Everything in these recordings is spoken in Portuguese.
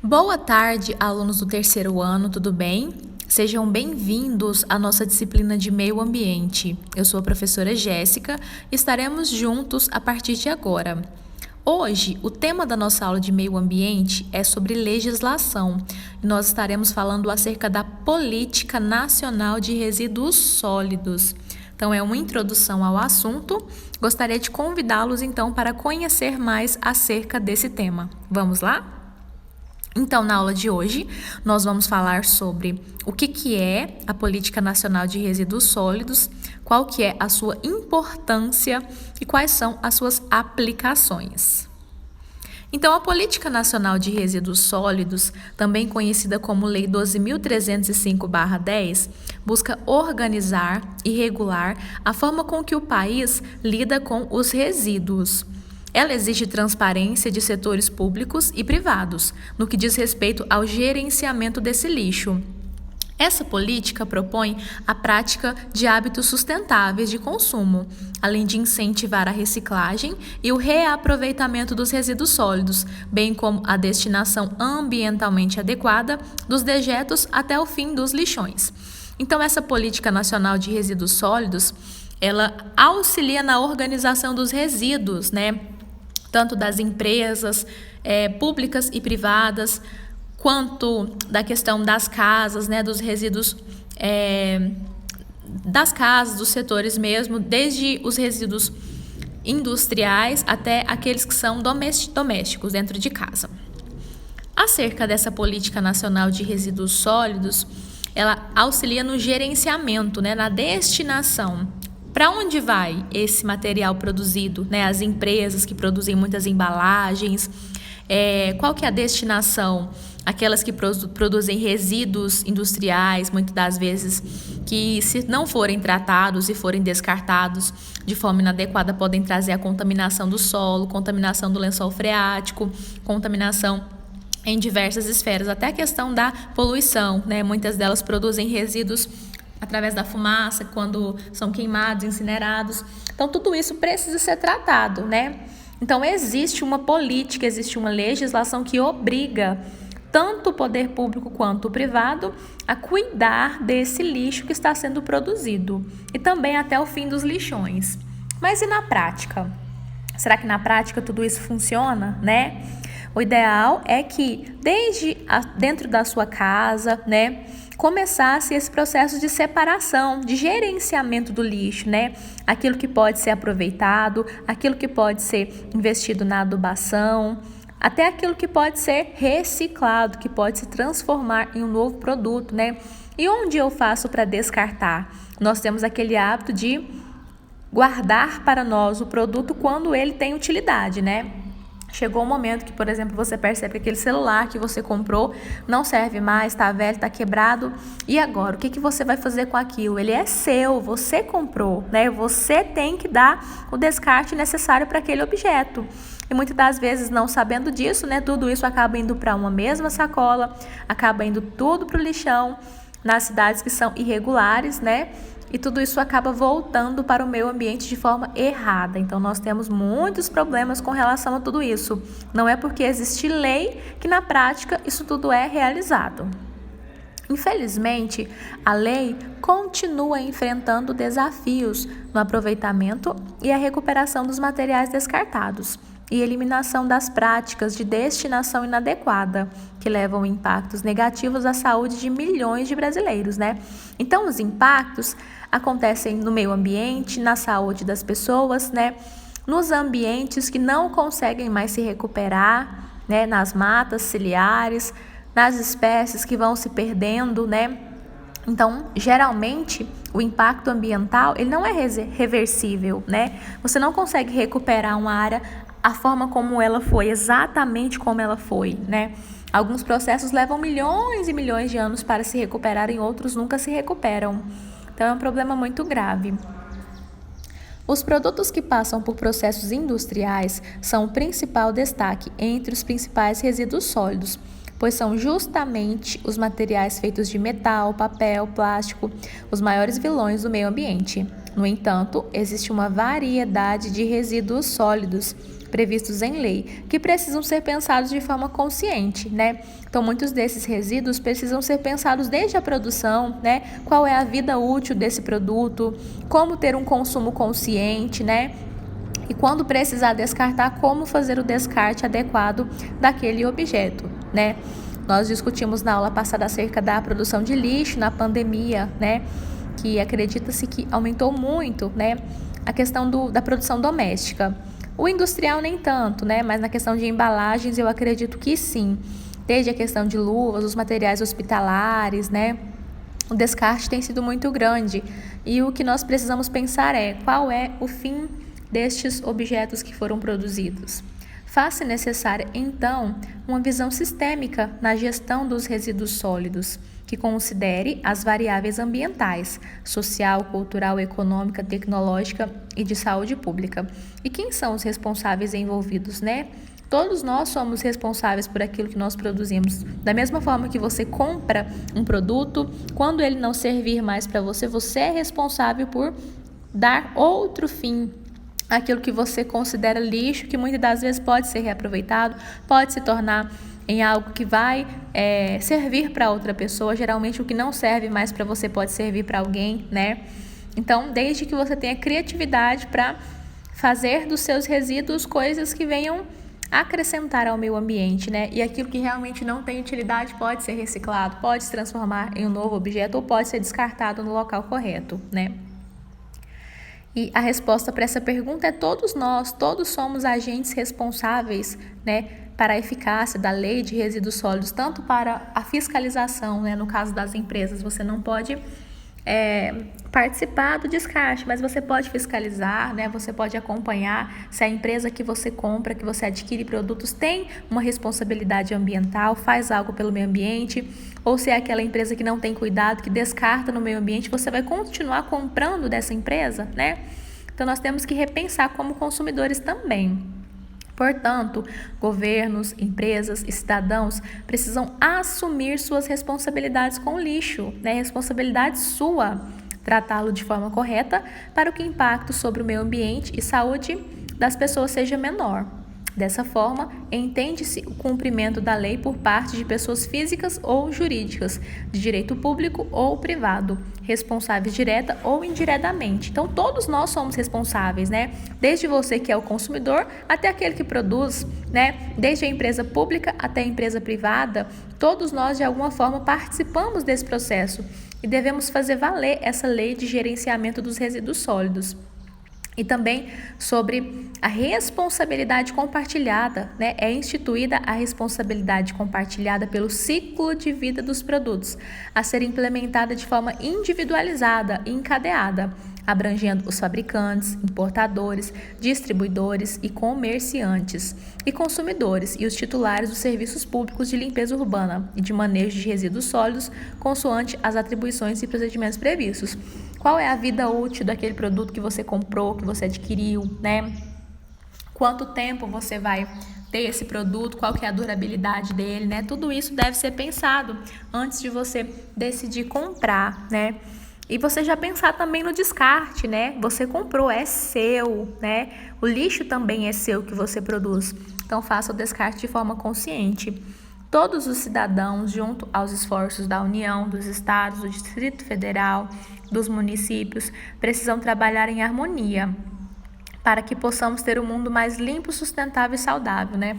Boa tarde, alunos do terceiro ano, tudo bem? Sejam bem-vindos à nossa disciplina de Meio Ambiente. Eu sou a professora Jéssica e estaremos juntos a partir de agora. Hoje, o tema da nossa aula de Meio Ambiente é sobre legislação e nós estaremos falando acerca da Política Nacional de Resíduos Sólidos. Então, é uma introdução ao assunto. Gostaria de convidá-los, então, para conhecer mais acerca desse tema. Vamos lá? Então, na aula de hoje, nós vamos falar sobre o que é a Política Nacional de Resíduos Sólidos, qual que é a sua importância e quais são as suas aplicações. Então, a Política Nacional de Resíduos Sólidos, também conhecida como Lei 12.305/10, busca organizar e regular a forma com que o país lida com os resíduos. Ela exige transparência de setores públicos e privados, no que diz respeito ao gerenciamento desse lixo. Essa política propõe a prática de hábitos sustentáveis de consumo, além de incentivar a reciclagem e o reaproveitamento dos resíduos sólidos, bem como a destinação ambientalmente adequada dos dejetos até o fim dos lixões. Então, essa Política Nacional de Resíduos Sólidos, ela auxilia na organização dos resíduos, tanto das empresas públicas e privadas, quanto da questão das casas, dos resíduos das casas, dos setores mesmo, desde os resíduos industriais até aqueles que são domésticos dentro de casa. Acerca dessa Política Nacional de Resíduos Sólidos, ela auxilia no gerenciamento, na destinação. Para onde vai esse material produzido? As empresas que produzem muitas embalagens, qual que é a destinação? Aquelas que produzem resíduos industriais, muitas das vezes, que se não forem tratados e forem descartados de forma inadequada, podem trazer a contaminação do solo, contaminação do lençol freático, contaminação em diversas esferas, até a questão da poluição, Muitas delas produzem resíduos através da fumaça, quando são queimados, incinerados. Então, tudo isso precisa ser tratado, Então, existe uma política, existe uma legislação que obriga tanto o poder público quanto o privado a cuidar desse lixo que está sendo produzido e também até o fim dos lixões. Mas e na prática? Será que na prática tudo isso funciona, O ideal é que dentro da sua casa, começasse esse processo de separação, de gerenciamento do lixo, Aquilo que pode ser aproveitado, aquilo que pode ser investido na adubação, até aquilo que pode ser reciclado, que pode se transformar em um novo produto, E onde eu faço para descartar? Nós temos aquele hábito de guardar para nós o produto quando ele tem utilidade, Chegou um momento que, por exemplo, você percebe que aquele celular que você comprou não serve mais, está velho, está quebrado. E agora, o que você vai fazer com aquilo? Ele é seu, você comprou, Você tem que dar o descarte necessário para aquele objeto. E muitas das vezes, não sabendo disso, tudo isso acaba indo para uma mesma sacola, acaba indo tudo para o lixão, nas cidades que são irregulares, E tudo isso acaba voltando para o meio ambiente de forma errada. Então, nós temos muitos problemas com relação a tudo isso. Não é porque existe lei que, na prática, isso tudo é realizado. Infelizmente, a lei continua enfrentando desafios no aproveitamento e a recuperação dos materiais descartados e eliminação das práticas de destinação inadequada, que levam impactos negativos à saúde de milhões de brasileiros, Então, os impactos acontecem no meio ambiente, na saúde das pessoas, Nos ambientes que não conseguem mais se recuperar, Nas matas ciliares, nas espécies que vão se perdendo, Então, geralmente, o impacto ambiental, ele não é reversível, Você não consegue recuperar uma área a forma como ela foi, exatamente como ela foi, Alguns processos levam milhões e milhões de anos para se recuperarem, outros nunca se recuperam. Então, é um problema muito grave. Os produtos que passam por processos industriais são o principal destaque entre os principais resíduos sólidos, pois são justamente os materiais feitos de metal, papel, plástico, os maiores vilões do meio ambiente. No entanto, existe uma variedade de resíduos sólidos, previstos em lei, que precisam ser pensados de forma consciente, né? Então, muitos desses resíduos precisam ser pensados desde a produção, né? Qual é a vida útil desse produto, como ter um consumo consciente, né? E quando precisar descartar, como fazer o descarte adequado daquele objeto, né? Nós discutimos na aula passada acerca da produção de lixo na pandemia, né? Que acredita-se que aumentou muito, né? A questão da produção doméstica. O industrial nem tanto, né? Mas na questão de embalagens eu acredito que sim. Desde a questão de luvas, os materiais hospitalares, né? O descarte tem sido muito grande. E o que nós precisamos pensar é qual é o fim destes objetos que foram produzidos. Faz-se necessária, então, uma visão sistêmica na gestão dos resíduos sólidos, que considere as variáveis ambientais, social, cultural, econômica, tecnológica e de saúde pública. E quem são os responsáveis envolvidos, né? Todos nós somos responsáveis por aquilo que nós produzimos. Da mesma forma que você compra um produto, quando ele não servir mais para você, você é responsável por dar outro fim àquilo que você considera lixo, que muitas das vezes pode ser reaproveitado, pode se tornar em algo que vai servir para outra pessoa. Geralmente o que não serve mais para você pode servir para alguém, né? Então, desde que você tenha criatividade para fazer dos seus resíduos coisas que venham acrescentar ao meio ambiente, né? E aquilo que realmente não tem utilidade pode ser reciclado, pode se transformar em um novo objeto ou pode ser descartado no local correto, né? E a resposta para essa pergunta é todos nós, todos somos agentes responsáveis, né, para a eficácia da lei de resíduos sólidos, tanto para a fiscalização, né, no caso das empresas, você não pode participar do descarte, mas você pode fiscalizar, né? Você pode acompanhar se a empresa que você compra, que você adquire produtos, tem uma responsabilidade ambiental, faz algo pelo meio ambiente, ou se é aquela empresa que não tem cuidado, que descarta no meio ambiente, você vai continuar comprando dessa empresa, né? Então, nós temos que repensar como consumidores também. Portanto, governos, empresas e cidadãos precisam assumir suas responsabilidades com o lixo, né? Responsabilidade sua, tratá-lo de forma correta para que o impacto sobre o meio ambiente e saúde das pessoas seja menor. Dessa forma, entende-se o cumprimento da lei por parte de pessoas físicas ou jurídicas, de direito público ou privado, responsáveis direta ou indiretamente. Então, todos nós somos responsáveis, né? Desde você que é o consumidor até aquele que produz, né? Desde a empresa pública até a empresa privada, todos nós de alguma forma participamos desse processo e devemos fazer valer essa lei de gerenciamento dos resíduos sólidos. E também sobre a responsabilidade compartilhada, né? É instituída a responsabilidade compartilhada pelo ciclo de vida dos produtos, a ser implementada de forma individualizada e encadeada, abrangendo os fabricantes, importadores, distribuidores e comerciantes, e consumidores e os titulares dos serviços públicos de limpeza urbana e de manejo de resíduos sólidos, consoante as atribuições e procedimentos previstos. Qual é a vida útil daquele produto que você comprou, que você adquiriu, né? Quanto tempo você vai ter esse produto, qual que é a durabilidade dele, né? Tudo isso deve ser pensado antes de você decidir comprar, né? E você já pensar também no descarte, né? Você comprou, é seu, né? O lixo também é seu que você produz. Então, faça o descarte de forma consciente. Todos os cidadãos, junto aos esforços da União, dos estados, do Distrito Federal, dos municípios, precisam trabalhar em harmonia para que possamos ter um mundo mais limpo, sustentável e saudável, né?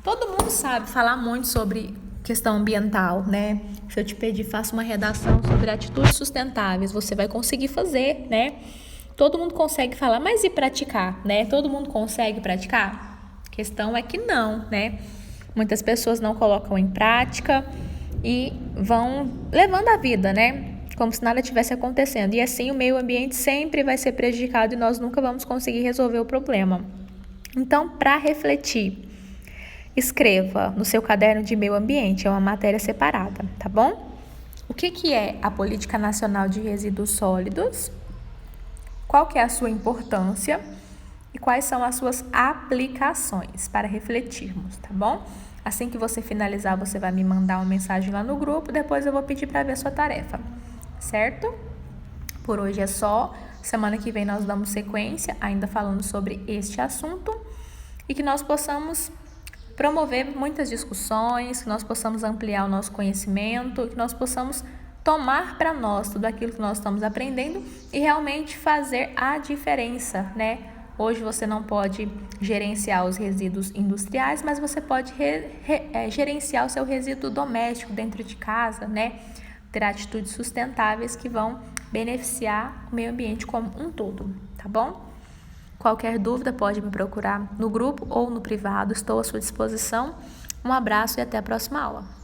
Todo mundo sabe falar muito sobre questão ambiental, né? Se eu te pedir, faça uma redação sobre atitudes sustentáveis, você vai conseguir fazer, né? Todo mundo consegue falar, mas e praticar, né? Todo mundo consegue praticar? A questão é que não, né? Muitas pessoas não colocam em prática e vão levando a vida, né? Como se nada tivesse acontecendo. E assim o meio ambiente sempre vai ser prejudicado e nós nunca vamos conseguir resolver o problema. Então, para refletir, escreva no seu caderno de meio ambiente, é uma matéria separada, tá bom? O que é a Política Nacional de Resíduos Sólidos? Qual que é a sua importância? E quais são as suas aplicações para refletirmos, tá bom? Assim que você finalizar, você vai me mandar uma mensagem lá no grupo, depois eu vou pedir para ver a sua tarefa, certo? Por hoje é só. Semana que vem nós damos sequência, ainda falando sobre este assunto. e que nós possamos promover muitas discussões, que nós possamos ampliar o nosso conhecimento, que nós possamos tomar para nós tudo aquilo que nós estamos aprendendo e realmente fazer a diferença, né? Hoje você não pode gerenciar os resíduos industriais, mas você pode gerenciar o seu resíduo doméstico dentro de casa, né? Ter atitudes sustentáveis que vão beneficiar o meio ambiente como um todo, tá bom? Qualquer dúvida pode me procurar no grupo ou no privado, estou à sua disposição. Um abraço e até a próxima aula.